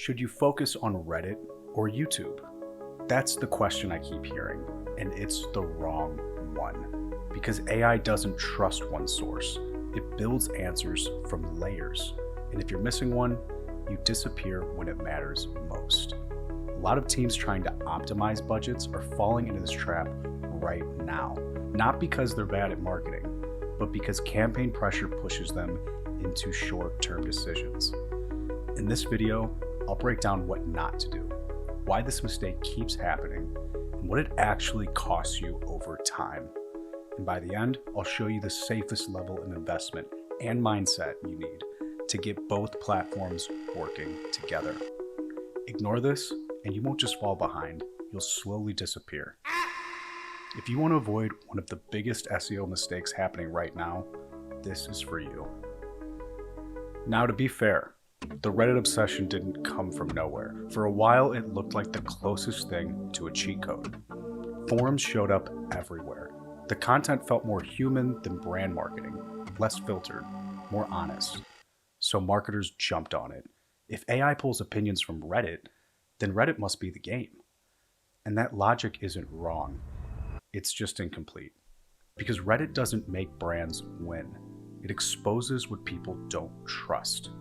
Should you focus on Reddit or YouTube? That's the question I keep hearing, and it's the wrong one. Because AI doesn't trust one source. It builds answers from layers. And if you're missing one, you disappear when it matters most. A lot of teams trying to optimize budgets are falling into this trap right now. Not because they're bad at marketing, but because campaign pressure pushes them into short-term decisions. In this video, I'll break down what not to do, why this mistake keeps happening, and what it actually costs you over time. And by the end, I'll show you the safest level of investment and mindset you need to get both platforms working together. Ignore this, and you won't just fall behind, you'll slowly disappear. If you want to avoid one of the biggest SEO mistakes happening right now, this is for you. Now, to be fair, the Reddit obsession didn't come from nowhere. For a while, it looked like the closest thing to a cheat code. Forums showed up everywhere. The content felt more human than brand marketing, less filtered, more honest. So marketers jumped on it. If AI pulls opinions from Reddit, then Reddit must be the game. And that logic isn't wrong. It's just incomplete. Because Reddit doesn't make brands win. It exposes what people don't trust.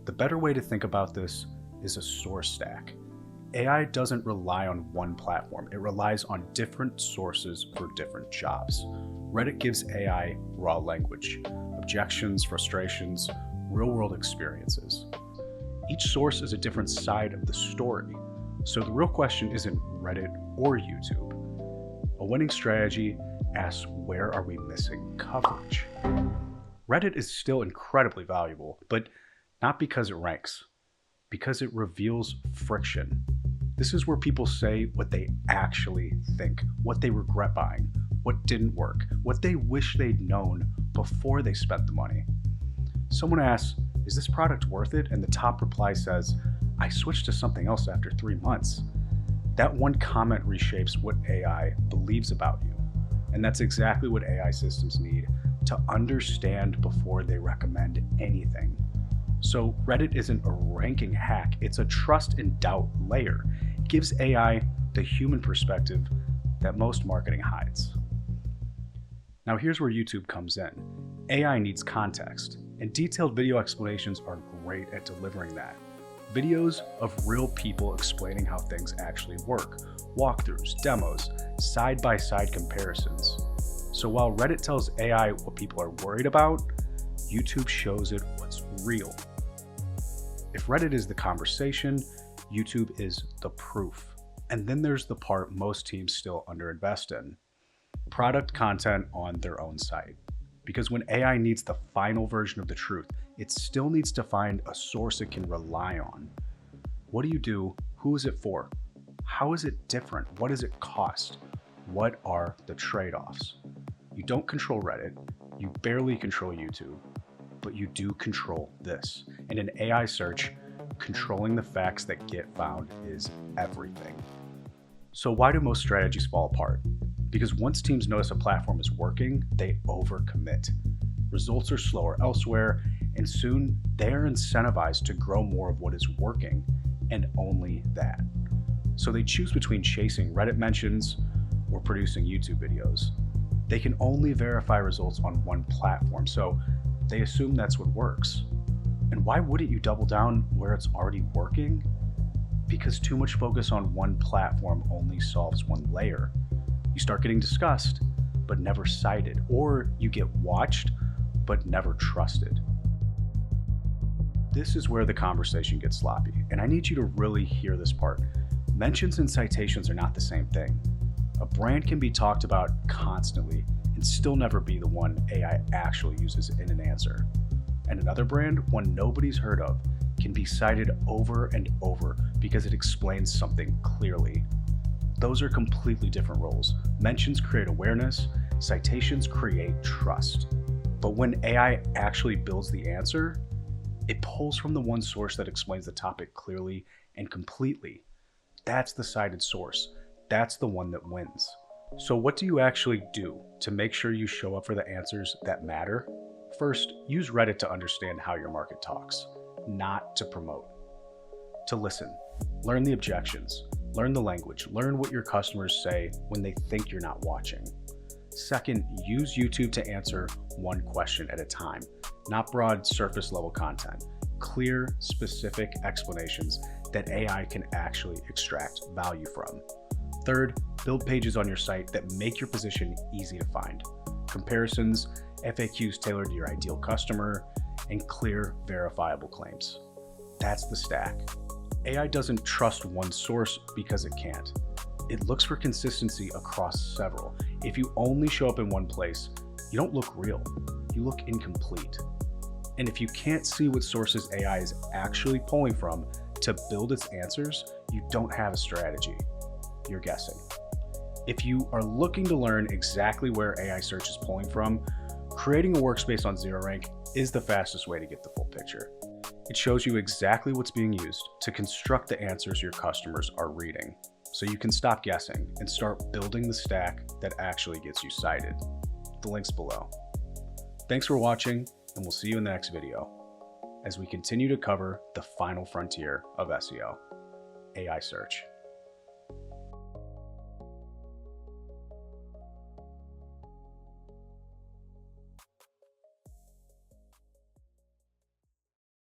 The better way to think about this is a source stack. AI doesn't rely on one platform. It relies on different sources for different jobs. Reddit gives AI raw language, objections, frustrations, real-world experiences. Each source is a different side of the story. So the real question isn't Reddit or YouTube. A winning strategy asks, where are we missing coverage? Reddit is still incredibly valuable, but not because it ranks, because it reveals friction. This is where people say what they actually think, what they regret buying, what didn't work, what they wish they'd known before they spent the money. Someone asks, is this product worth it? And the top reply says, I switched to something else after 3 months. That one comment reshapes what AI believes about you. And that's exactly what AI systems need to understand before they recommend anything. So Reddit isn't a ranking hack, it's a trust and doubt layer. It gives AI the human perspective that most marketing hides. Now here's where YouTube comes in. AI needs context, and detailed video explanations are great at delivering that. Videos of real people explaining how things actually work, walkthroughs, demos, side-by-side comparisons. So while Reddit tells AI what people are worried about, YouTube shows it what's real. If Reddit is the conversation, YouTube is the proof. And then there's the part most teams still underinvest in. Product content on their own site. Because when AI needs the final version of the truth, it still needs to find a source it can rely on. What do? Who is it for? How is it different? What does it cost? What are the trade-offs? You don't control Reddit, you barely control YouTube, but you do control this. And in AI search, controlling the facts that get found is everything. So why do most strategies fall apart? Because once teams notice a platform is working, they overcommit. Results are slower elsewhere, and soon they're incentivized to grow more of what is working, and only that. So they choose between chasing Reddit mentions or producing YouTube videos. They can only verify results on one platform, so they assume that's what works. And why wouldn't you double down where it's already working? Because too much focus on one platform only solves one layer. You start getting discussed, but never cited, or you get watched, but never trusted. This is where the conversation gets sloppy, and I need you to really hear this part. Mentions and citations are not the same thing. A brand can be talked about constantly and still never be the one AI actually uses in an answer. And another brand, one nobody's heard of, can be cited over and over because it explains something clearly. Those are completely different roles. Mentions create awareness, citations create trust. But when AI actually builds the answer, it pulls from the one source that explains the topic clearly and completely. That's the cited source. That's the one that wins. So what do you actually do to make sure you show up for the answers that matter? First, use Reddit to understand how your market talks, not to promote. to listen, learn the objections, learn the language, learn what your customers say when they think you're not watching. Second, use YouTube to answer one question at a time, not broad surface level content. Clear, specific explanations that AI can actually extract value from. Third, build pages on your site that make your position easy to find. Comparisons, FAQs tailored to your ideal customer, and clear, verifiable claims. That's the stack. AI doesn't trust one source because it can't. It looks for consistency across several. If you only show up in one place, you don't look real. You look incomplete. And if you can't see what sources AI is actually pulling from to build its answers, you don't have a strategy. You're guessing. If you are looking to learn exactly where AI search is pulling from, creating a workspace on ZeroRank is the fastest way to get the full picture. It shows you exactly what's being used to construct the answers your customers are reading, so you can stop guessing and start building the stack that actually gets you cited. The link's below. Thanks for watching, and we'll see you in the next video as we continue to cover the final frontier of SEO, AI search.